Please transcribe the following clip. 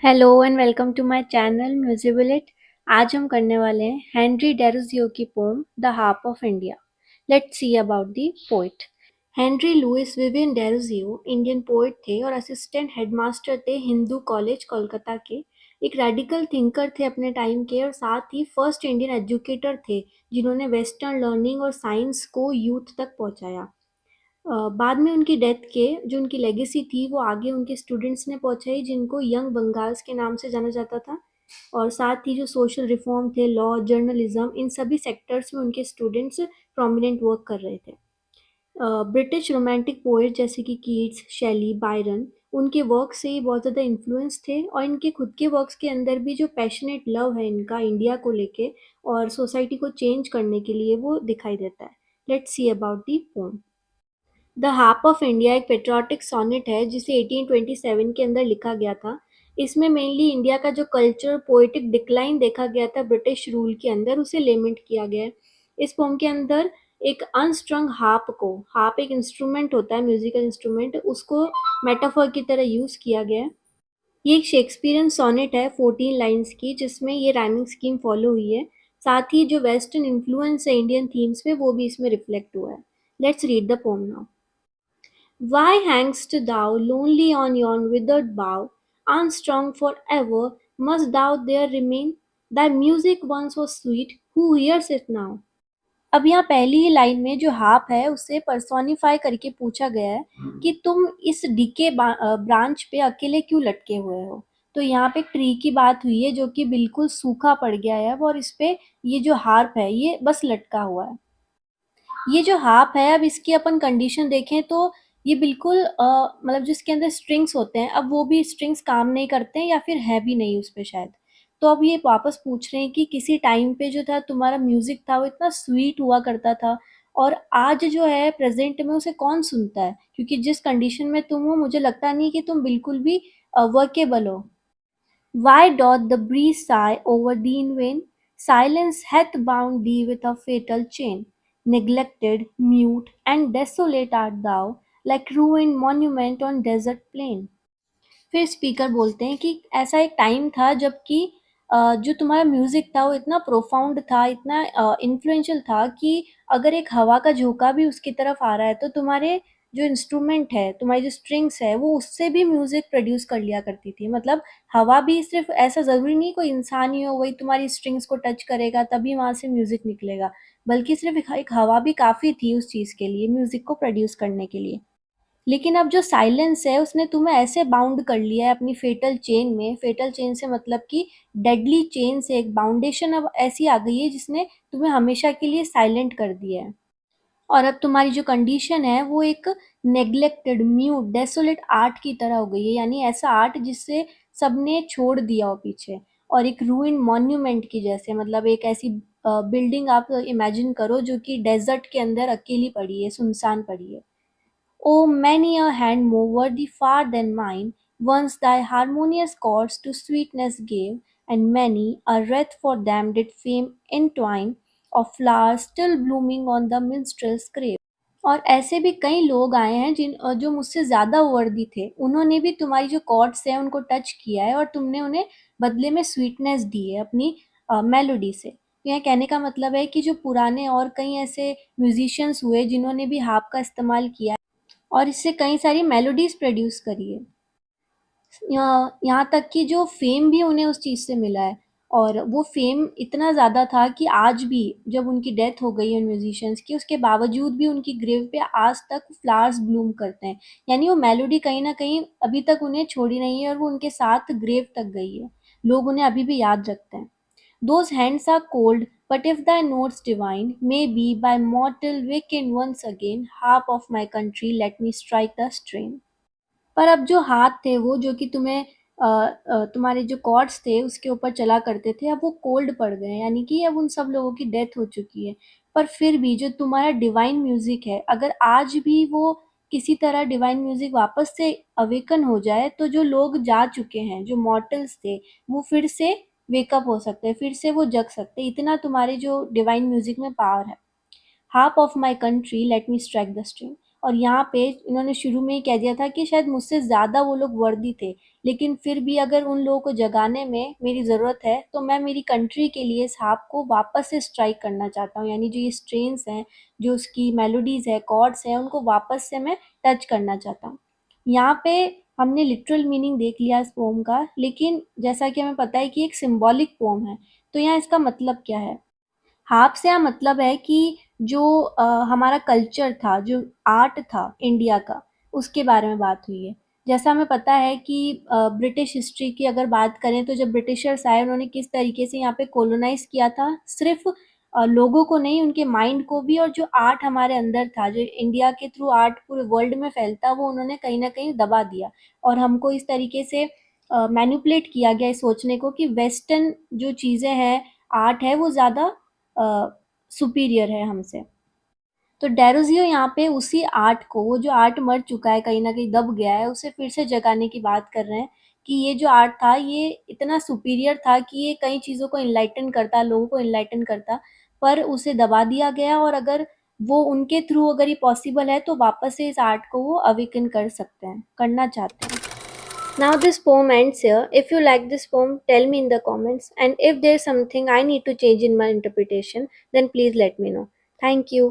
Hello and welcome to my channel म्यूजिबुलेट। आज हम करने वाले हैं हेनरी डेरोजियो की poem the harp of India. Let's see about the poet. Henry Louis Vivian Derozio Indian poet थे और असिस्टेंट हेडमास्टर थे हिंदू कॉलेज कोलकाता के। एक रेडिकल थिंकर थे अपने टाइम के और साथ ही फर्स्ट इंडियन एजुकेटर थे जिन्होंने वेस्टर्न लर्निंग और साइंस को यूथ तक पहुंचाया। बाद में उनकी डेथ के जो उनकी लेगेसी थी वो आगे उनके स्टूडेंट्स ने पहुंचाई जिनको यंग बंगाल्स के नाम से जाना जाता था। और साथ ही जो सोशल रिफॉर्म थे, लॉ, जर्नलिज्म, इन सभी सेक्टर्स में उनके स्टूडेंट्स प्रोमिनेंट वर्क कर रहे थे। ब्रिटिश रोमांटिक पोएट जैसे कि कीट्स, शेली, बायरन, उनके वर्क से ही बहुत ज़्यादा इन्फ्लुएंस थे और इनके खुद के वर्क्स के अंदर भी जो पैशनेट लव है इनका इंडिया को लेके और सोसाइटी को चेंज करने के लिए वो दिखाई देता है। Let's see about the poem. The harp of India एक पेट्रियाटिक सोनेट है जिसे 1827 के अंदर लिखा गया था। इसमें मेनली इंडिया का जो कल्चर पोएटिक डिक्लाइन देखा गया था ब्रिटिश रूल के अंदर उसे लेमेंट किया गया है। इस पोम के अंदर एक अनस्ट्रंग हार्प एक इंस्ट्रूमेंट होता है, म्यूजिकल इंस्ट्रूमेंट, उसको मेटाफर की तरह यूज किया गया है। ये एक शेक्सपियरियन सोनेट है 14 लाइन्स की जिसमें ये राइमिंग स्कीम फॉलो हुई है। साथ ही जो वेस्टर्न इन्फ्लुएंस है इंडियन थीम्स पे वो भी इसमें रिफ्लेक्ट हुआ है। Let's read the pome now. Why hang'st thou lonely on yon withered bough? Unstrung for ever must thou there remain? Thy music once was sweet, who hears it now? अब यहाँ पहली ही line में जो harp है उसे personify करके पूछा गया है कि तुम इस डीके ब्रांच पे अकेले क्यों लटके हुए हो। तो यहाँ पे एक ट्री की बात हुई है जो कि बिल्कुल सूखा पड़ गया है और इस पे ये जो हार्प है ये बस लटका हुआ है। ये जो हार्प है अब इसकी अपन कंडीशन देखें तो ये बिल्कुल मतलब जिसके अंदर स्ट्रिंग्स होते हैं अब वो भी स्ट्रिंग्स काम नहीं करते हैं या फिर है भी नहीं उस पे शायद। तो अब ये वापस पूछ रहे हैं कि किसी टाइम पे जो था तुम्हारा म्यूजिक था वो इतना स्वीट हुआ करता था और आज जो है प्रेजेंट में उसे कौन सुनता है, क्योंकि जिस कंडीशन में तुम हो मुझे लगता नहीं कि तुम बिल्कुल भी वर्केबल हो। Why doth the breeze sigh over thee in vain? Silence hath bound thee with a fatal chain. Neglected, mute, and desolate art thou, like ruined monument on desert plain. फिर स्पीकर बोलते हैं कि ऐसा एक time था जबकि जो तुम्हारा म्यूजिक था वो इतना प्रोफाउंड था, इतना इन्फ्लुएंशियल था कि अगर एक हवा का झोंका भी उसकी तरफ आ रहा है तो तुम्हारे जो इंस्ट्रूमेंट है, तुम्हारी जो स्ट्रिंग्स है वो उससे भी म्यूजिक प्रोड्यूस कर लिया करती थी। मतलब हवा भी सिर्फ ऐसा ज़रूरी नहीं कोई इंसान ही हो वही तुम्हारी स्ट्रिंग्स को टच करेगा तभी वहाँ से म्यूजिक निकलेगा, बल्कि सिर्फ एक हवा भी काफ़ी थी उस चीज़ के लिए, म्यूजिक को प्रोड्यूस करने के लिए। लेकिन अब जो साइलेंस है उसने तुम्हें ऐसे बाउंड कर लिया है अपनी फेटल चेन में। फेटल चेन से मतलब कि डेडली चेन से एक बाउंडेशन अब ऐसी आ गई है जिसने तुम्हें हमेशा के लिए साइलेंट कर दिया है। और अब तुम्हारी जो कंडीशन है वो एक नेग्लेक्टेड, म्यूट, डेसोलेट आर्ट की तरह हो गई है, यानी ऐसा आर्ट जिससे सबने छोड़ दिया हो पीछे। और एक रूइन मॉन्यूमेंट की जैसे, मतलब एक ऐसी बिल्डिंग आप इमेजिन करो जो कि डेजर्ट के अंदर अकेली पड़ी है, सुनसान पड़ी है। Oh, many a hand more worthy far than mine, once thy harmonious chords to sweetness gave, and many a wreath for them did fame entwine, of flowers still blooming on the minstrel's grave. और ऐसे भी कई लोग आए हैं जो मुझसे ज़्यादा वर्दी थे, उन्होंने भी तुम्हारी जो कॉर्ड्स हैं उनको टच किया है और तुमने उन्हें बदले में स्वीटनेस दी है अपनी मेलोडी से। यह कहने का मतलब है कि जो पुराने और कई ऐसे म्यूजिशियंस हुए जिन्होंने भी हार्प का इस्तेमाल किया और इससे कई सारी मेलोडीज प्रोड्यूस करी है। यहाँ तक कि जो फेम भी उन्हें उस चीज़ से मिला है। और वो फेम इतना ज़्यादा था कि आज भी जब उनकी डेथ हो गई है उन म्यूजिशियंस की उसके बावजूद भी उनकी ग्रेव पे आज तक फ्लावर्स ब्लूम करते हैं। यानी वो मेलोडी कहीं ना कहीं अभी तक उन्हें छोड़ी नहीं है और वो उनके साथ ग्रेव तक गई है। लोग उन्हें अभी भी याद रखते हैं। Those hands are cold, but if thy notes divine may be by mortal wakened once again, harp of my country, let me strike the strain. पर अब जो हाथ थे वो जो कि तुम्हारे जो कॉर्ड्स थे उसके ऊपर चला करते थे अब वो कोल्ड पड़ गए हैं, यानी कि अब उन सब लोगों की डेथ हो चुकी है। पर फिर भी जो तुम्हारा डिवाइन म्यूजिक है अगर आज भी वो किसी तरह डिवाइन म्यूजिक वापस से अवेकन हो जाए तो जो लोग जा चुके हैं, जो मॉर्टल्स थे, वो फिर से वेकअप हो सकते हैं, फिर से वो जग सकते हैं। इतना तुम्हारे जो डिवाइन म्यूजिक में पावर है। Harp of my country let me strike the string. और यहाँ पे इन्होंने शुरू में ही कह दिया था कि शायद मुझसे ज़्यादा वो लोग वर्दी थे, लेकिन फिर भी अगर उन लोगों को जगाने में मेरी ज़रूरत है तो मैं मेरी कंट्री के लिए इस हार्प को वापस से स्ट्राइक करना चाहता हूँ। यानी जो ये स्ट्रेन्स हैं, जो उसकी मेलोडीज़ है, कॉर्ड्स हैं, उनको वापस से मैं टच करना चाहता हूँ। यहाँ पे हमने लिटरल मीनिंग देख लिया इस पोम का, लेकिन जैसा कि हमें पता है कि एक सिंबॉलिक पोम है, तो यहाँ इसका मतलब क्या है? हाफ से यहाँ मतलब है कि जो हमारा कल्चर था, जो आर्ट था इंडिया का, उसके बारे में बात हुई है। जैसा हमें पता है कि ब्रिटिश हिस्ट्री की अगर बात करें तो जब ब्रिटिशर्स आए उन्होंने किस तरीके से यहाँ पे कॉलोनाइज़ किया था, सिर्फ़ लोगों को नहीं उनके माइंड को भी, और जो आर्ट हमारे अंदर था, जो इंडिया के थ्रू आर्ट पूरे वर्ल्ड में फैलता, वो उन्होंने कहीं न कहीं दबा दिया। और हमको इस तरीके से मैनिपुलेट किया गया इस सोचने को कि वेस्टर्न जो चीज़ें हैं, आर्ट है, वो ज़्यादा सुपीरियर है हमसे। तो डेरोजियो यहाँ पे उसी आर्ट को, वो जो आर्ट मर चुका है, कहीं न कहीं दब गया है, उसे फिर से जगाने की बात कर रहे हैं कि ये जो आर्ट था ये इतना सुपीरियर था कि ये कई चीज़ों को एनलाइटन करता, लोगों को एनलाइटन करता, पर उसे दबा दिया गया, और अगर वो उनके थ्रू अगर ये पॉसिबल है तो वापस से इस आर्ट को वो अवेकन कर सकते हैं, करना चाहते हैं। Now this poem ends here. If you like this poem, tell me in the comments. And if there's something I need to change in my interpretation, then please let me know. Thank you.